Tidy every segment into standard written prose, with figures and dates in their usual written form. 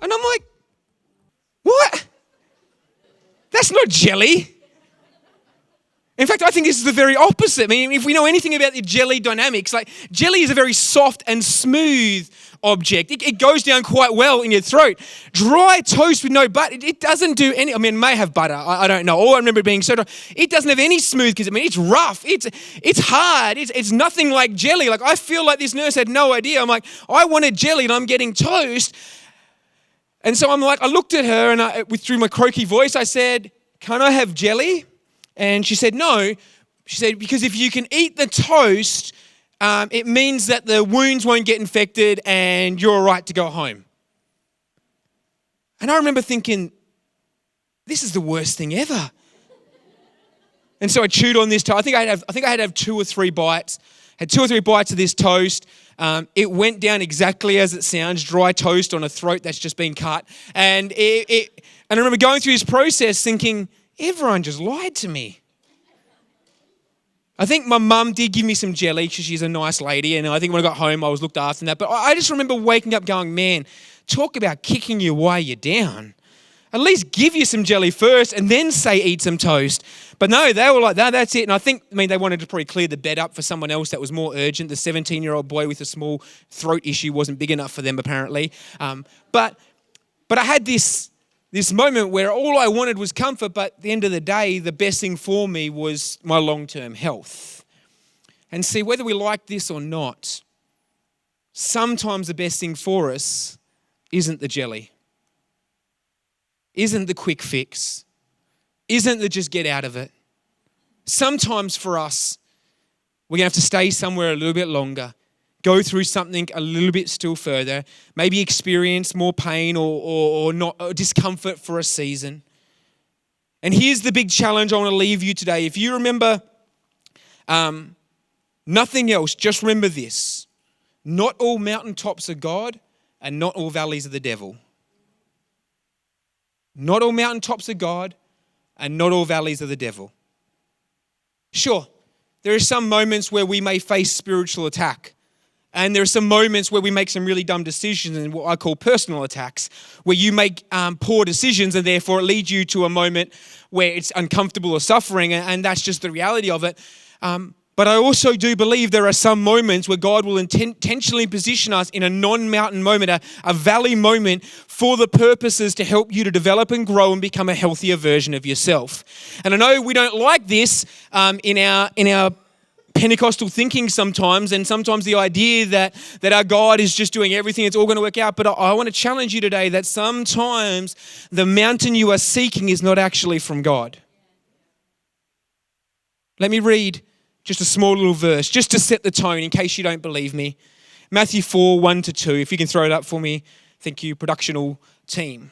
And I'm like, what? That's not jelly. In fact, I think this is the very opposite. I mean, if we know anything about the jelly dynamics, like jelly is a very soft and smooth object. It goes down quite well in your throat. Dry toast with no butter, it doesn't do any, I mean, it may have butter, I don't know. All I remember it being so dry. It doesn't have any smooth, because I mean, it's rough, it's hard, it's nothing like jelly. Like, I feel like this nurse had no idea. I'm like, I wanted jelly and I'm getting toast. And so I'm like, I looked at her and through my croaky voice, I said, can I have jelly? And she said, no. She said, because if you can eat the toast, it means that the wounds won't get infected and you're all right to go home. And I remember thinking, this is the worst thing ever. And so I chewed on this toast. I think I had to have 2 or 3 bites. Had 2 or 3 bites of this toast. It went down exactly as it sounds, dry toast on a throat that's just been cut. And and I remember going through this process thinking, everyone just lied to me. I think my mum did give me some jelly because she's a nice lady, and I think when I got home I was looked after and that. But I just remember waking up going, man, talk about kicking you while you're down. At least give you some jelly first and then say eat some toast. But no, they were like, no, that's it. And I think, they wanted to probably clear the bed up for someone else that was more urgent. The 17-year-old boy with a small throat issue wasn't big enough for them apparently. But I had this moment where all I wanted was comfort, but at the end of the day, the best thing for me was my long-term health. And see, whether we like this or not, sometimes the best thing for us isn't the jelly, isn't the quick fix, isn't the just get out of it. Sometimes for us, we're going to have to stay somewhere a little bit longer, go through something a little bit still further, maybe experience more pain or not, or discomfort for a season. And here's the big challenge I want to leave you today. If you remember nothing else, just remember this. Not all mountaintops are God and not all valleys are the devil. Not all mountaintops are God and not all valleys are the devil. Sure, there are some moments where we may face spiritual attack. And there are some moments where we make some really dumb decisions and what I call personal attacks, where you make poor decisions and therefore it leads you to a moment where it's uncomfortable or suffering, and that's just the reality of it. But I also do believe there are some moments where God will intentionally position us in a non-mountain moment, a valley moment, for the purposes to help you to develop and grow and become a healthier version of yourself. And I know we don't like this in our Pentecostal thinking sometimes, and sometimes the idea that our God is just doing everything, it's all going to work out. But I want to challenge you today that sometimes the mountain you are seeking is not actually from God. Let me read just a small little verse, just to set the tone in case you don't believe me. Matthew 4, 1-2. If you can throw it up for me. Thank you, productional team.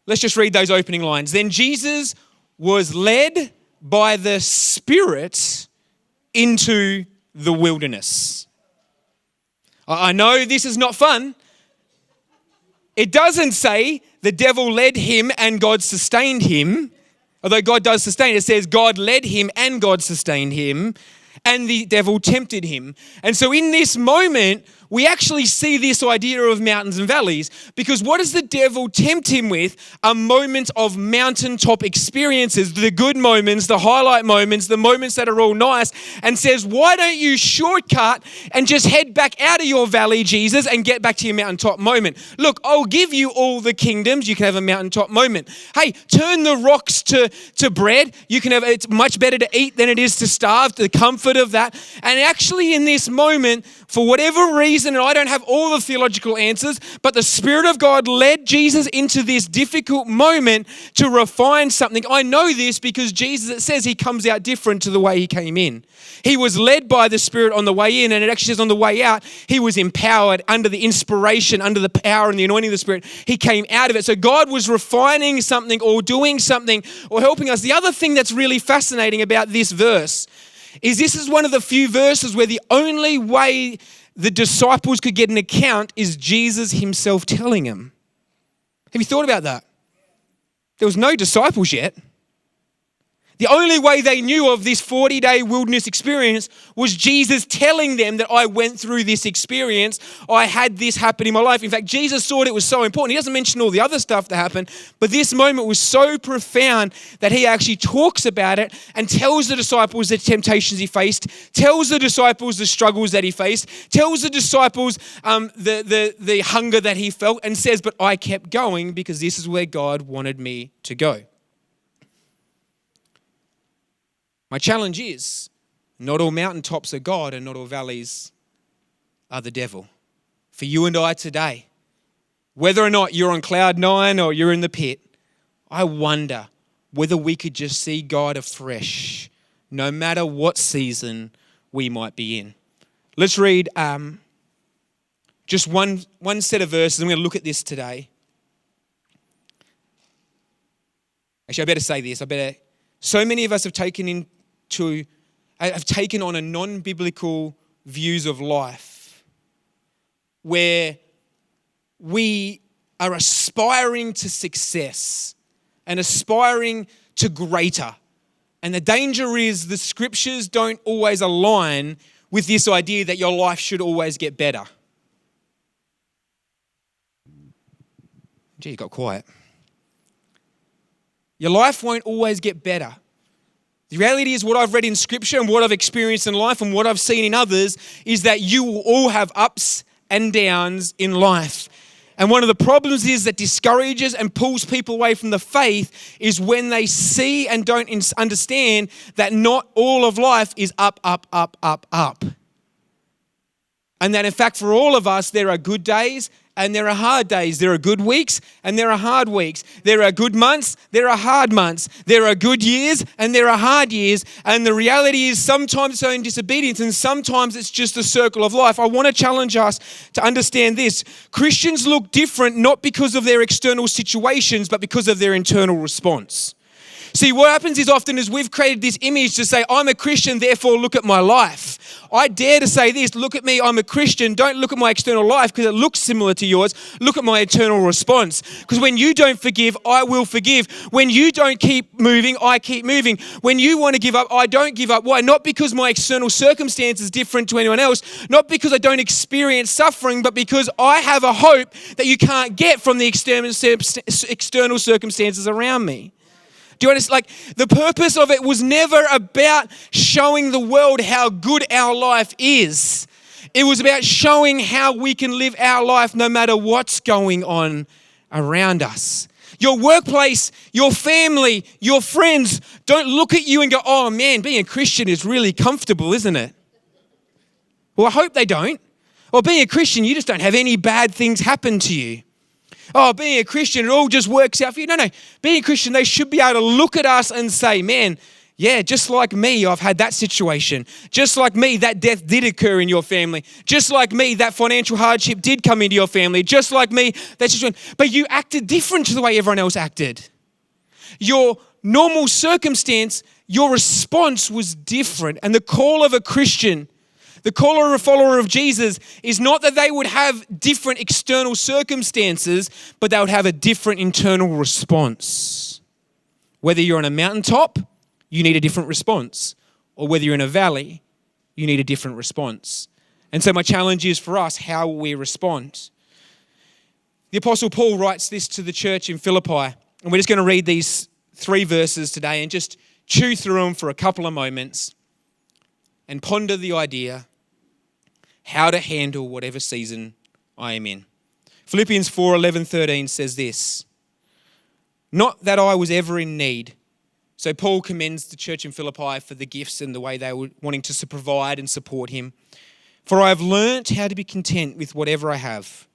Let's just read those opening lines. Then Jesus was led by the Spirit into the wilderness. I know this is not fun. It doesn't say the devil led him and God sustained him. Although God does sustain, it says God led him and God sustained him, and the devil tempted him. And so in this moment, we actually see this idea of mountains and valleys, because what does the devil tempt him with? A moment of mountaintop experiences, the good moments, the highlight moments, the moments that are all nice, and says, why don't you shortcut and just head back out of your valley, Jesus, and get back to your mountaintop moment? Look, I'll give you all the kingdoms. You can have a mountaintop moment. Hey, turn the rocks to bread. You can have, it's much better to eat than it is to starve, the comfort of that. And actually in this moment, for whatever reason, and I don't have all the theological answers, but the Spirit of God led Jesus into this difficult moment to refine something. I know this because Jesus, it says he comes out different to the way he came in. He was led by the Spirit on the way in, and it actually says on the way out, he was empowered under the inspiration, under the power and the anointing of the Spirit. He came out of it. So God was refining something or doing something or helping us. The other thing that's really fascinating about this verse is this is one of the few verses where the only way the disciples could get an account is Jesus himself telling them. Have you thought about that? There was no disciples yet. The only way they knew of this 40-day wilderness experience was Jesus telling them that I went through this experience. I had this happen in my life. In fact, Jesus thought it was so important. He doesn't mention all the other stuff that happened, but this moment was so profound that he actually talks about it and tells the disciples the temptations he faced, tells the disciples the struggles that he faced, tells the disciples the hunger that he felt, and says, but I kept going because this is where God wanted me to go. My challenge is, not all mountaintops are God and not all valleys are the devil. For you and I today, whether or not you're on cloud 9 or you're in the pit, I wonder whether we could just see God afresh, no matter what season we might be in. Let's read just one set of verses. I'm going to look at this today. Actually, I better say this. So many of us have taken on a non-biblical views of life where we are aspiring to success and aspiring to greater. And the danger is the scriptures don't always align with this idea that your life should always get better. Gee, you got quiet. Your life won't always get better. The reality is what I've read in scripture and what I've experienced in life and what I've seen in others is that you will all have ups and downs in life. And one of the problems is that discourages and pulls people away from the faith is when they see and don't understand that not all of life is up, up, up, up, up. And that in fact for all of us there are good days and there are hard days. There are good weeks and there are hard weeks. There are good months, there are hard months. There are good years and there are hard years. And the reality is sometimes it's own disobedience and sometimes it's just a circle of life. I want to challenge us to understand this. Christians look different not because of their external situations, but because of their internal response. See, what happens is often is we've created this image to say, I'm a Christian, therefore look at my life. I dare to say this, look at me, I'm a Christian, don't look at my external life because it looks similar to yours. Look at my internal response. Because when you don't forgive, I will forgive. When you don't keep moving, I keep moving. When you want to give up, I don't give up. Why? Not because my external circumstance is different to anyone else, not because I don't experience suffering, but because I have a hope that you can't get from the external circumstances around me. Do you understand? Like, the purpose of it was never about showing the world how good our life is. It was about showing how we can live our life no matter what's going on around us. Your workplace, your family, your friends don't look at you and go, oh man, being a Christian is really comfortable, isn't it? Well, I hope they don't. Or being a Christian, you just don't have any bad things happen to you. Oh, being a Christian, it all just works out for you. No. Being a Christian, they should be able to look at us and say, man, yeah, just like me, I've had that situation. Just like me, that death did occur in your family. Just like me, that financial hardship did come into your family. Just like me, that situation. But you acted different to the way everyone else acted. Your normal circumstance, your response was different. And the call of a Christian, the call of a follower of Jesus is not that they would have different external circumstances, but they would have a different internal response. Whether you're on a mountaintop, you need a different response. Or whether you're in a valley, you need a different response. And so my challenge is for us, how will we respond? The Apostle Paul writes this to the church in Philippi, and we're just going to read these 3 verses today and just chew through them for a couple of moments and ponder the idea how to handle whatever season I am in. Philippians 4:11-13 says this, not that I was ever in need. So Paul commends the church in Philippi for the gifts and the way they were wanting to provide and support him. For I have learnt how to be content with whatever I have.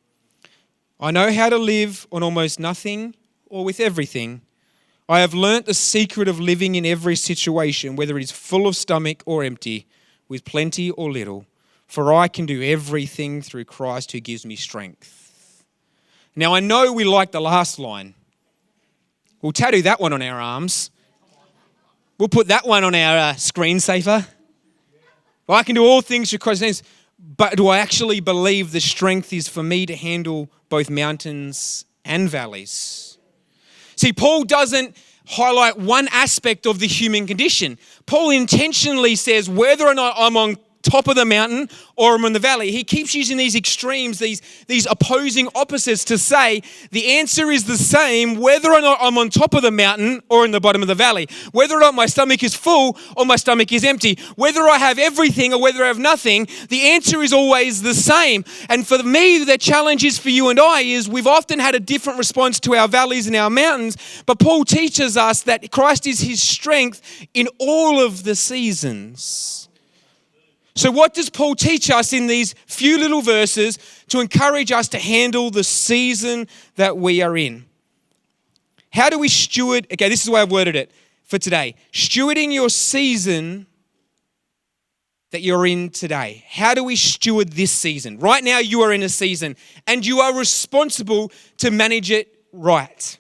I know how to live on almost nothing or with everything. I have learnt the secret of living in every situation, whether it is full of stomach or empty, with plenty or little. For I can do everything through Christ who gives me strength. Now I know we like the last line. We'll tattoo that one on our arms. We'll put that one on our screensaver. Well, I can do all things through Christ. But do I actually believe the strength is for me to handle both mountains and valleys? See, Paul doesn't highlight one aspect of the human condition. Paul intentionally says whether or not I'm on top of the mountain or I'm in the valley. He keeps using these extremes, these opposing opposites to say the answer is the same whether or not I'm on top of the mountain or in the bottom of the valley. Whether or not my stomach is full or my stomach is empty. Whether I have everything or whether I have nothing, the answer is always the same. And for me, the challenge is for you and I is we've often had a different response to our valleys and our mountains, but Paul teaches us that Christ is his strength in all of the seasons. So what does Paul teach us in these few little verses to encourage us to handle the season that we are in? How do we steward? Okay, this is the way I've worded it for today. Stewarding your season that you're in today. How do we steward this season? Right now you are in a season and you are responsible to manage it right.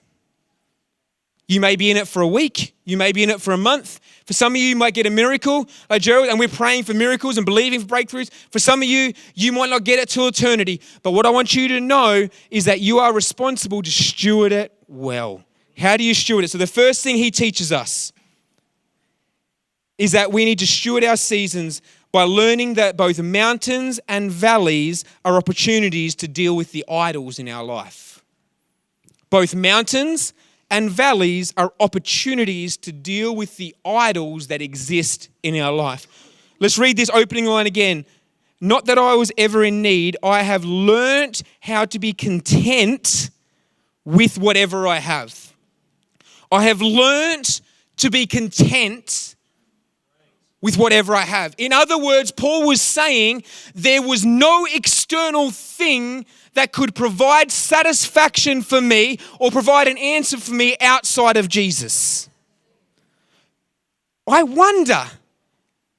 You may be in it for a week. You may be in it for a month. For some of you might get a miracle, like Gerald, and we're praying for miracles and believing for breakthroughs. For some of you, you might not get it till eternity. But what I want you to know is that you are responsible to steward it well. How do you steward it? So the first thing he teaches us is that we need to steward our seasons by learning that both mountains and valleys are opportunities to deal with the idols in our life. Both mountains and valleys are opportunities to deal with the idols that exist in our life. Let's read this opening line again. Not that I was ever in need, I have learnt how to be content with whatever I have. I have learnt to be content with whatever I have. In other words, Paul was saying there was no external thing that could provide satisfaction for me or provide an answer for me outside of Jesus. I wonder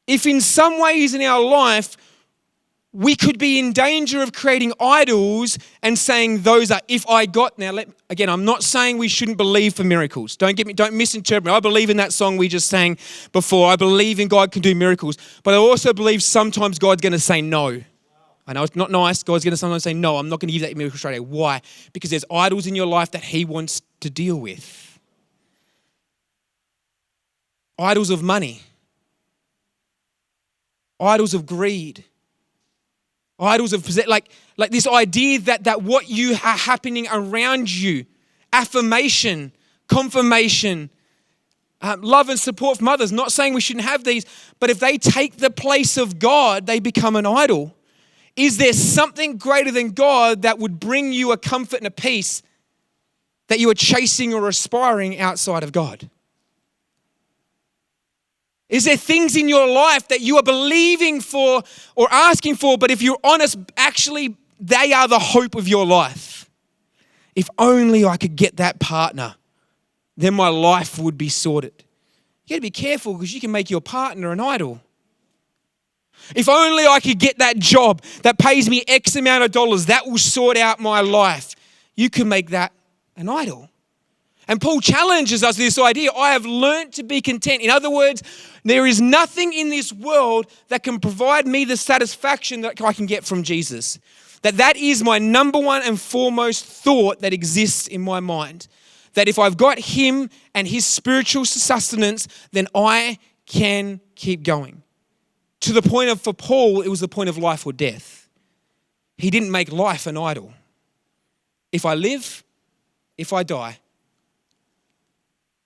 if in some ways in our life, we could be in danger of creating idols and saying those are, if I got, now again, I'm not saying we shouldn't believe for miracles. Don't misinterpret me. I believe in that song we just sang before. I believe in God can do miracles, but I also believe sometimes God's going to say no. I know it's not nice. God's going to sometimes say, no, I'm not going to give that miracle straight away. Why? Because there's idols in your life that he wants to deal with. Idols of money. Idols of greed. Idols of like this idea that what you are happening around you, affirmation, confirmation, love and support from others. Not saying we shouldn't have these, but if they take the place of God, they become an idol. Is there something greater than God that would bring you a comfort and a peace that you are chasing or aspiring outside of God? Is there things in your life that you are believing for or asking for, but if you're honest, actually they are the hope of your life? If only I could get that partner, then my life would be sorted. You got to be careful because you can make your partner an idol. If only I could get that job that pays me X amount of dollars, that will sort out my life. You can make that an idol. And Paul challenges us with this idea, I have learnt to be content. In other words, there is nothing in this world that can provide me the satisfaction that I can get from Jesus. That is my number one and foremost thought that exists in my mind. That if I've got him and his spiritual sustenance, then I can keep going. To the point of, for Paul, it was the point of life or death. He didn't make life an idol. If I live, if I die,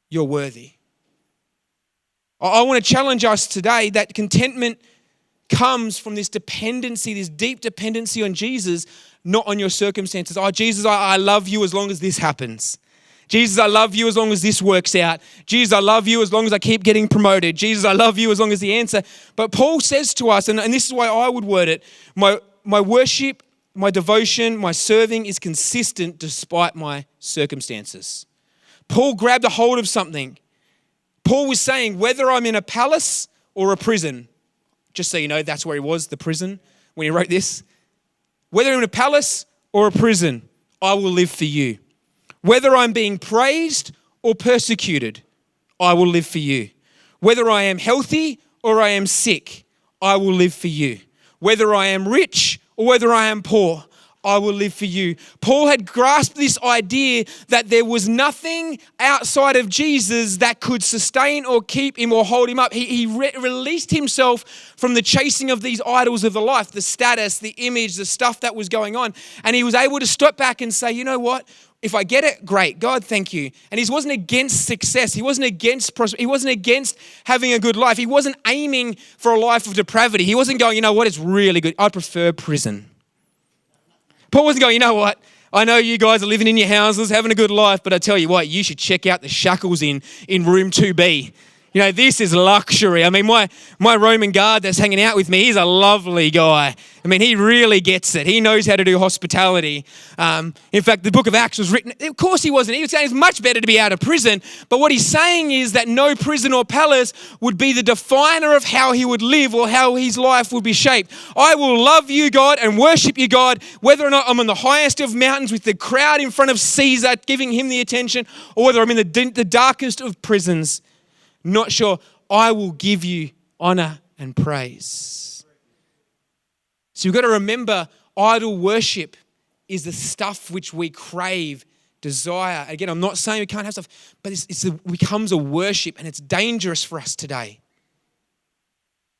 you're worthy. I want to challenge us today that contentment comes from this dependency, this deep dependency on Jesus, not on your circumstances. Oh, Jesus, I love you as long as this happens. Jesus, I love you as long as this works out. Jesus, I love you as long as I keep getting promoted. Jesus, I love you as long as the answer. But Paul says to us, and this is why I would word it, my worship, my devotion, my serving is consistent despite my circumstances. Paul grabbed a hold of something. Paul was saying, whether I'm in a palace or a prison, just so you know, that's where he was, the prison, when he wrote this. Whether I'm in a palace or a prison, I will live for you. Whether I'm being praised or persecuted, I will live for you. Whether I am healthy or I am sick, I will live for you. Whether I am rich or whether I am poor, I will live for you. Paul had grasped this idea that there was nothing outside of Jesus that could sustain or keep him or hold him up. He released himself from the chasing of these idols of the life, the status, the image, the stuff that was going on. And he was able to step back and say, you know what? If I get it, great. God, thank you. And he wasn't against success. He wasn't against prosperity. He wasn't against having a good life. He wasn't aiming for a life of depravity. He wasn't going, you know what? It's really good. I prefer prison. Paul wasn't going, you know what? I know you guys are living in your houses, having a good life, but I tell you what, you should check out the shackles in room 2B. You know, this is luxury. I mean, my Roman guard that's hanging out with me, he's a lovely guy. I mean, he really gets it. He knows how to do hospitality. In fact, the book of Acts was written, of course he wasn't. He was saying it's much better to be out of prison. But what he's saying is that no prison or palace would be the definer of how he would live or how his life would be shaped. I will love you, God, and worship you, God, whether or not I'm on the highest of mountains with the crowd in front of Caesar giving him the attention, or whether I'm in the darkest of prisons. Not sure. I will give you honor and praise. So you've got to remember, idol worship is the stuff which we crave, desire. Again, I'm not saying we can't have stuff, but it becomes a worship, and it's dangerous for us today.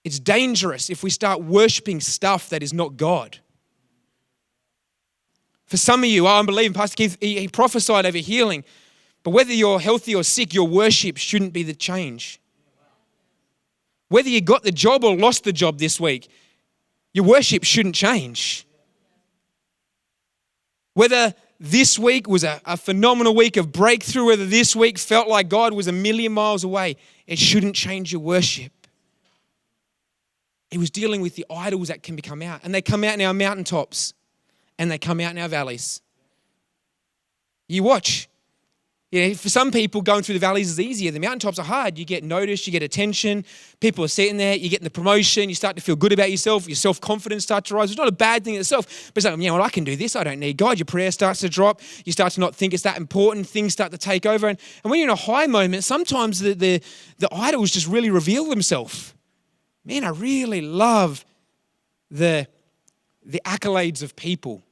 It's dangerous if we start worshiping stuff that is not God. For some of you, I'm believing Pastor Keith, he prophesied over healing. But whether you're healthy or sick, your worship shouldn't be the change. Whether you got the job or lost the job this week, your worship shouldn't change. Whether this week was a phenomenal week of breakthrough, whether this week felt like God was a million miles away, it shouldn't change your worship. He was dealing with the idols that can come out. And they come out in our mountaintops. And they come out in our valleys. You watch. You know, for some people, going through the valleys is easier. The mountaintops are hard. You get noticed, you get attention. People are sitting there, you get the promotion, you start to feel good about yourself, your self-confidence starts to rise. It's not a bad thing in itself, but it's like, you know what, I can do this, I don't need God. Your prayer starts to drop. You start to not think it's that important. Things start to take over. And when you're in a high moment, sometimes the idols just really reveal themselves. Man, I really love the accolades of people.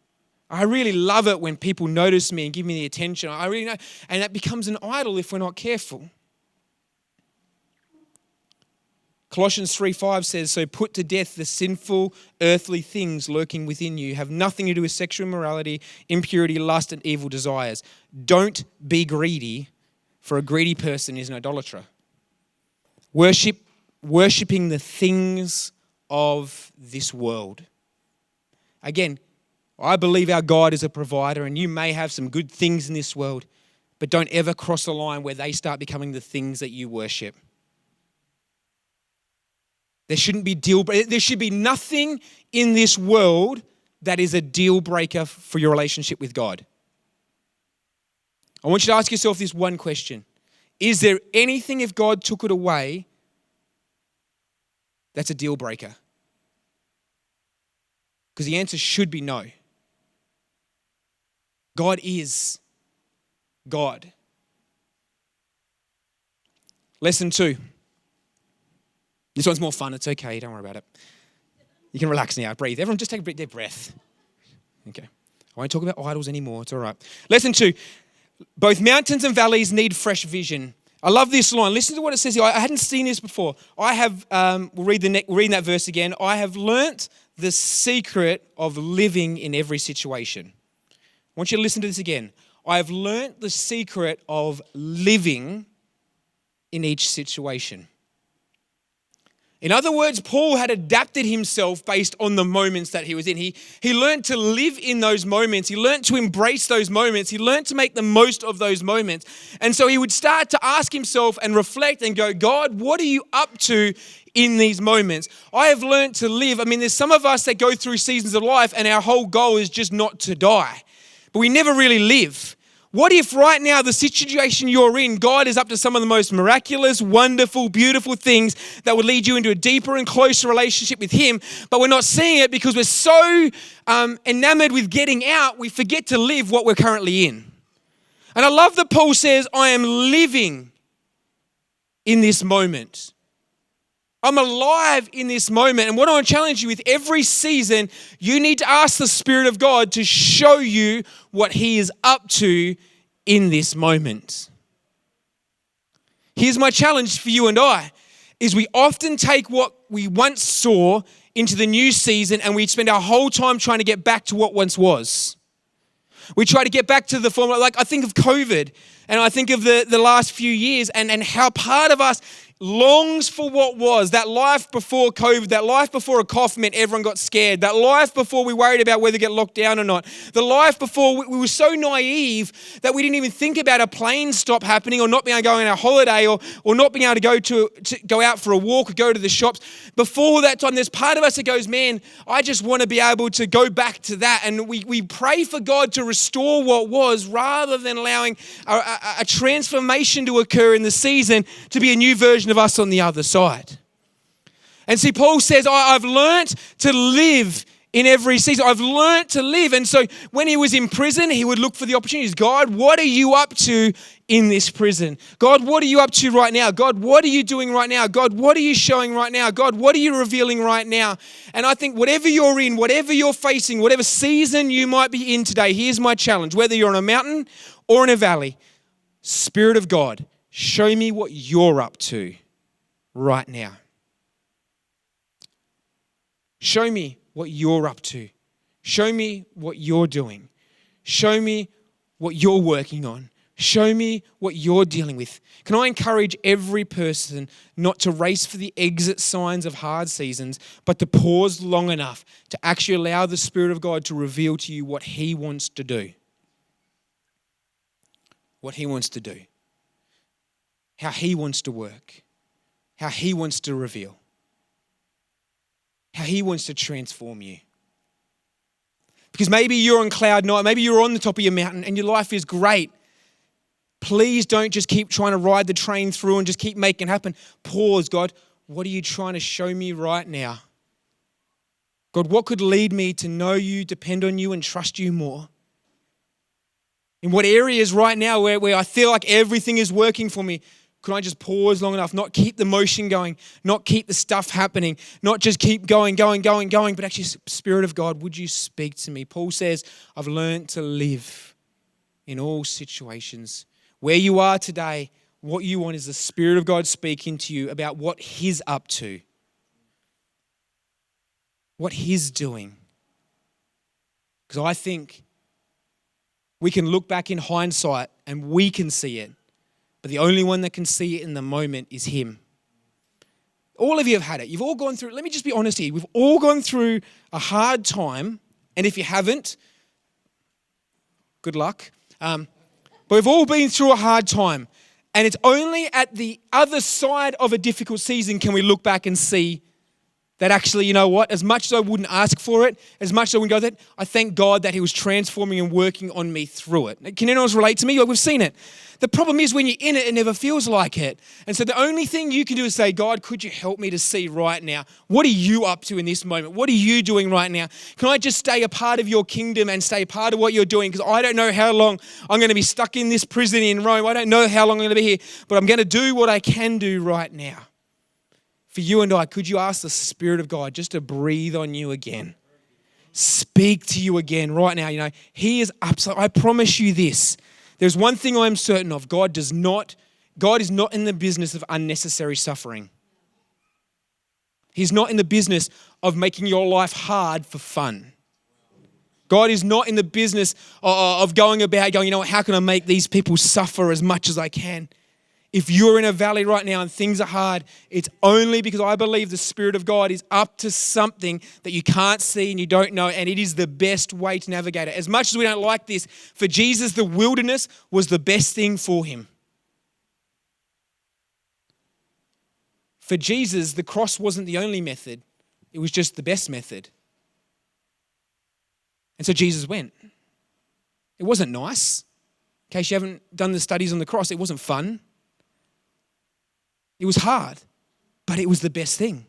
I really love it when people notice me and give me the attention. I really know. And that becomes an idol if we're not careful. Colossians 3:5 says, so put to death the sinful earthly things lurking within you. Have nothing to do with sexual immorality, impurity, lust, and evil desires. Don't be greedy, for a greedy person is an idolater. Worshipping the things of this world. Again, I believe our God is a provider, and you may have some good things in this world, but don't ever cross the line where they start becoming the things that you worship. There should be nothing in this world that is a deal breaker for your relationship with God. I want you to ask yourself this one question. Is there anything, if God took it away, that's a deal breaker? Because the answer should be no. God is God. Lesson 2. This one's more fun. It's okay. Don't worry about it. You can relax now. Breathe. Everyone just take a deep breath. Okay. I won't talk about idols anymore. It's all right. Lesson 2. Both mountains and valleys need fresh vision. I love this line. Listen to what it says here. I hadn't seen this before. We'll read that verse again. I have learnt the secret of living in every situation. I want you to listen to this again. I have learnt the secret of living in each situation. In other words, Paul had adapted himself based on the moments that he was in. He learned to live in those moments. He learned to embrace those moments. He learned to make the most of those moments. And so he would start to ask himself and reflect and go, God, what are you up to in these moments? I have learned to live. I mean, there's some of us that go through seasons of life and our whole goal is just not to die. But we never really live. What if right now the situation you're in, God is up to some of the most miraculous, wonderful, beautiful things that would lead you into a deeper and closer relationship with Him, but we're not seeing it because we're so enamored with getting out, we forget to live what we're currently in. And I love that Paul says, I am living in this moment. I'm alive in this moment. And what I want to challenge you with, every season, you need to ask the Spirit of God to show you what He is up to in this moment. Here's my challenge for you and I, is we often take what we once saw into the new season and we spend our whole time trying to get back to what once was. We try to get back to the formula. Like I think of COVID and I think of the last few years and how part of us longs for what was, that life before COVID, that life before a cough meant everyone got scared, that life before we worried about whether to get locked down or not, the life before we were so naive that we didn't even think about a plane stop happening or not being able to go on a holiday or not being able to go out for a walk or go to the shops. Before that time, there's part of us that goes, man, I just want to be able to go back to that. And we pray for God to restore what was rather than allowing a transformation to occur in the season to be a new version of us on the other side. And see, Paul says, I've learnt to live in every season. I've learnt to live. And so when he was in prison, he would look for the opportunities. God, what are you up to in this prison? God, what are you up to right now? God, what are you doing right now? God, what are you showing right now? God, what are you revealing right now? And I think whatever you're in, whatever you're facing, whatever season you might be in today, here's my challenge. Whether you're on a mountain or in a valley, Spirit of God, show me what you're up to right now. Show me what you're up to. Show me what you're doing. Show me what you're working on. Show me what you're dealing with. Can I encourage every person not to race for the exit signs of hard seasons, but to pause long enough to actually allow the Spirit of God to reveal to you what He wants to do. What He wants to do. How He wants to work. How He wants to reveal. How He wants to transform you. Because maybe you're on cloud nine, maybe you're on the top of your mountain and your life is great. Please don't just keep trying to ride the train through and just keep making it happen. Pause, God. What are you trying to show me right now? God, what could lead me to know you, depend on you, and trust you more? In what areas right now where I feel like everything is working for me, could I just pause long enough, not keep the motion going, not keep the stuff happening, not just keep going, but actually, Spirit of God, would you speak to me? Paul says, I've learned to live in all situations. Where you are today, what you want is the Spirit of God speaking to you about what He's up to, what He's doing. Because I think we can look back in hindsight and we can see it. But the only one that can see it in the moment is Him. All of you have had it. You've all gone through, let me just be honest here. We've all gone through a hard time. And if you haven't, good luck. But we've all been through a hard time. And it's only at the other side of a difficult season can we look back and see that actually, you know what, as much as I wouldn't ask for it, as much as I wouldn't go there, I thank God that He was transforming and working on me through it. Can anyone else relate to me? Like, we've seen it. The problem is when you're in it, it never feels like it. And so the only thing you can do is say, God, could you help me to see right now? What are you up to in this moment? What are you doing right now? Can I just stay a part of your kingdom and stay a part of what you're doing? Because I don't know how long I'm going to be stuck in this prison in Rome. I don't know how long I'm going to be here, but I'm going to do what I can do right now. For you and I, could you ask the Spirit of God just to breathe on you again? Speak to you again right now. You know, He is absolutely, I promise you this. There's one thing I'm certain of. God is not in the business of unnecessary suffering. He's not in the business of making your life hard for fun. God is not in the business of going, you know what, how can I make these people suffer as much as I can? If you're in a valley right now and things are hard, it's only because I believe the Spirit of God is up to something that you can't see and you don't know, and it is the best way to navigate it. As much as we don't like this, for Jesus, the wilderness was the best thing for Him. For Jesus, the cross wasn't the only method. It was just the best method. And so Jesus went. It wasn't nice. In case you haven't done the studies on the cross, it wasn't fun. It was hard, but it was the best thing.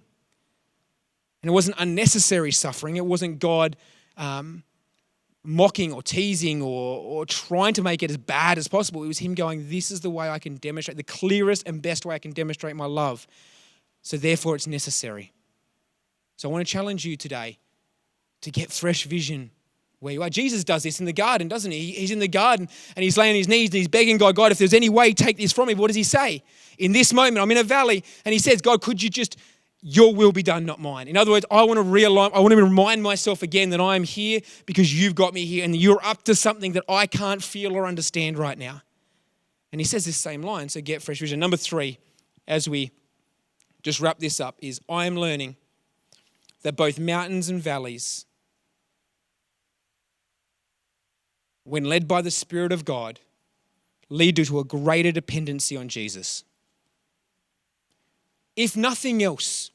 And it wasn't unnecessary suffering. It wasn't God mocking or teasing or trying to make it as bad as possible. It was Him going, this is the way I can demonstrate, the clearest and best way I can demonstrate my love. So therefore it's necessary. So I want to challenge you today to get fresh vision where you are. Jesus does this in the garden, doesn't he? He's in the garden and he's laying on his knees and he's begging God, God, if there's any way, take this from me. What does he say? In this moment, I'm in a valley and he says, God, could you just, your will be done, not mine. In other words, I want to realign, I want to remind myself again that I am here because you've got me here and you're up to something that I can't feel or understand right now. And he says this same line, so get fresh vision. Number 3, as we just wrap this up, is I am learning that both mountains and valleys, when led by the Spirit of God, lead you to a greater dependency on Jesus. If nothing else,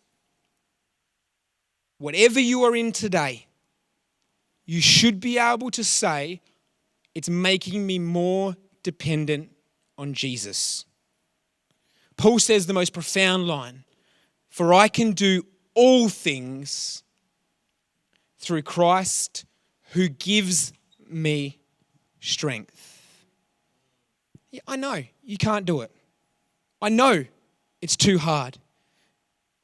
whatever you are in today, you should be able to say, it's making me more dependent on Jesus. Paul says the most profound line, for I can do all things through Christ who gives me strength. Yeah, I know you can't do it. I know it's too hard.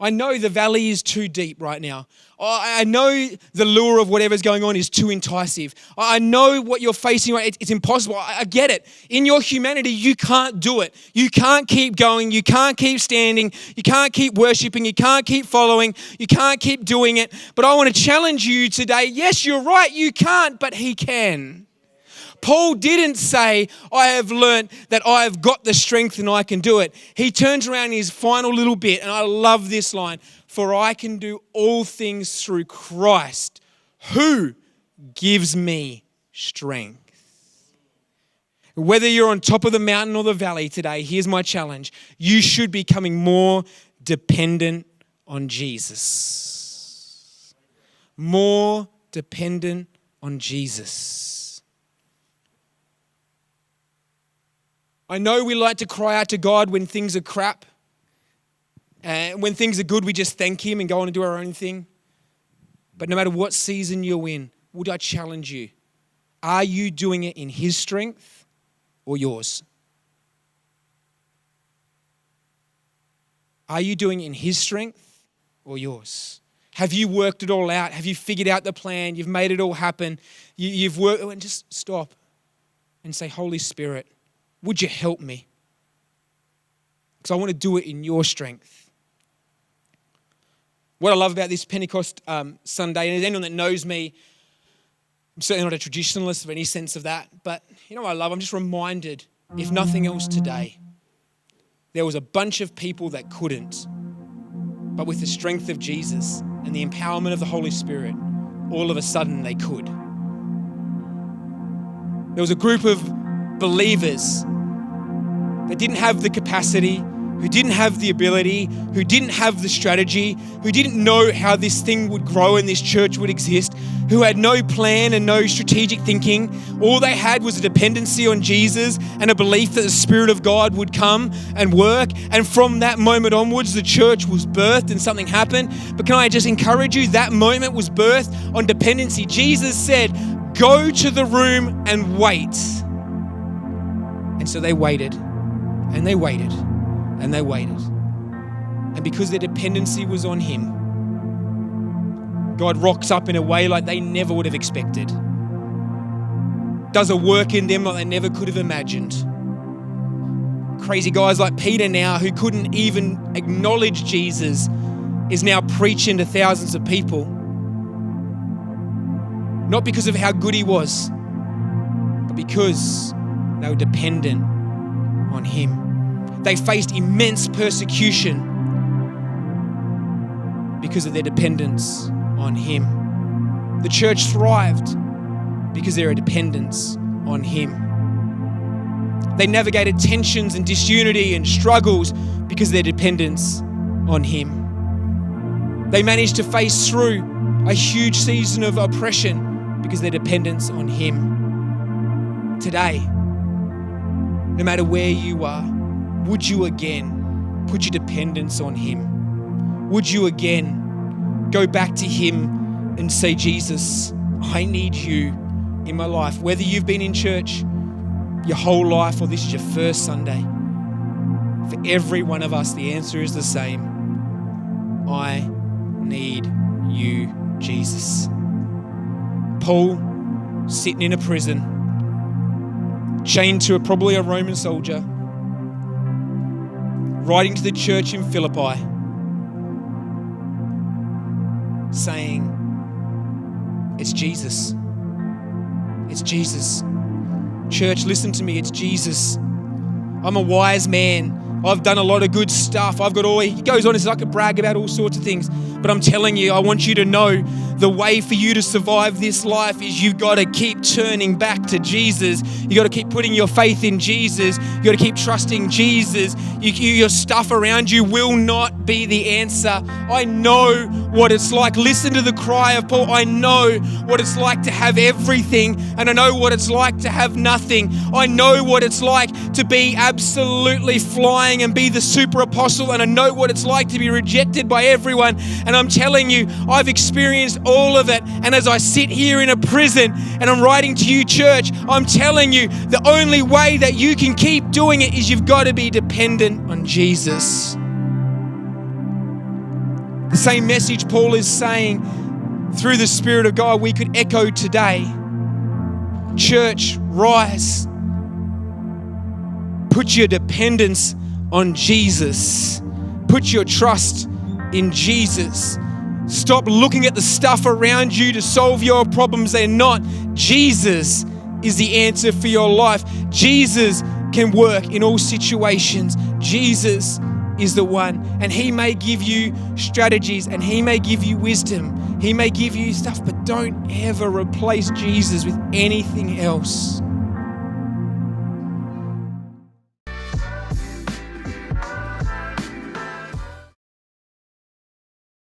I know the valley is too deep right now. I know the lure of whatever's going on is too enticing. I know what you're facing. It's impossible. I get it. In your humanity, you can't do it. You can't keep going. You can't keep standing. You can't keep worshiping. You can't keep following. You can't keep doing it. But I want to challenge you today. Yes, you're right. You can't, but he can. Paul didn't say, I have learned that I have got the strength and I can do it. He turns around in his final little bit, and I love this line, for I can do all things through Christ, who gives me strength. Whether you're on top of the mountain or the valley today, here's my challenge. You should be becoming more dependent on Jesus. More dependent on Jesus. I know we like to cry out to God when things are crap. And when things are good, we just thank him and go on and do our own thing. But no matter what season you're in, would I challenge you? Are you doing it in his strength or yours? Are you doing it in his strength or yours? Have you worked it all out? Have you figured out the plan? You've made it all happen. You've worked, and just stop and say, Holy Spirit, would you help me? Because I want to do it in your strength. What I love about this Pentecost Sunday, and anyone that knows me, I'm certainly not a traditionalist of any sense of that, but you know what I love? I'm just reminded, if nothing else today, there was a bunch of people that couldn't, but with the strength of Jesus and the empowerment of the Holy Spirit, all of a sudden they could. There was a group of believers that didn't have the capacity, who didn't have the ability, who didn't have the strategy, who didn't know how this thing would grow and this church would exist, who had no plan and no strategic thinking. All they had was a dependency on Jesus and a belief that the Spirit of God would come and work. And from that moment onwards, the church was birthed and something happened. But can I just encourage you, that moment was birthed on dependency. Jesus said, go to the room and wait. And so they waited, and they waited, and they waited. And because their dependency was on him, God rocks up in a way like they never would have expected. Does a work in them like they never could have imagined. Crazy guys like Peter now, who couldn't even acknowledge Jesus, is now preaching to thousands of people. Not because of how good he was, but because they were dependent on him. They faced immense persecution because of their dependence on him. The church thrived because of their dependence on him. They navigated tensions and disunity and struggles because of their dependence on him. They managed to face through a huge season of oppression because of their dependence on him. Today, no matter where you are, would you again put your dependence on him? Would you again go back to him and say, Jesus, I need you in my life? Whether you've been in church your whole life or this is your first Sunday, for every one of us, the answer is the same. I need you, Jesus. Paul, sitting in a prison, chained to probably a Roman soldier, writing to the church in Philippi, saying, it's Jesus. It's Jesus. Church, listen to me. It's Jesus. I'm a wise man. I've done a lot of good stuff. He goes on and says, I could brag about all sorts of things. But I'm telling you, I want you to know the way for you to survive this life is you've got to keep turning back to Jesus. You've got to keep putting your faith in Jesus. You've got to keep trusting Jesus. Your stuff around you will not be the answer. I know what it's like. Listen to the cry of Paul. I know what it's like to have everything, and I know what it's like to have nothing. I know what it's like to be absolutely flying and be the super apostle, and I know what it's like to be rejected by everyone. And I'm telling you, I've experienced all of it. And as I sit here in a prison and I'm writing to you, church, I'm telling you, the only way that you can keep doing it is you've got to be dependent on Jesus. The same message Paul is saying through the Spirit of God we could echo today. Church, rise. Put your dependence on Jesus. Put your trust in Jesus. Stop looking at the stuff around you to solve your problems. They're not. Jesus is the answer for your life. Jesus can work in all situations. Jesus is the one. And He may give you strategies and He may give you wisdom. He may give you stuff, but don't ever replace Jesus with anything else.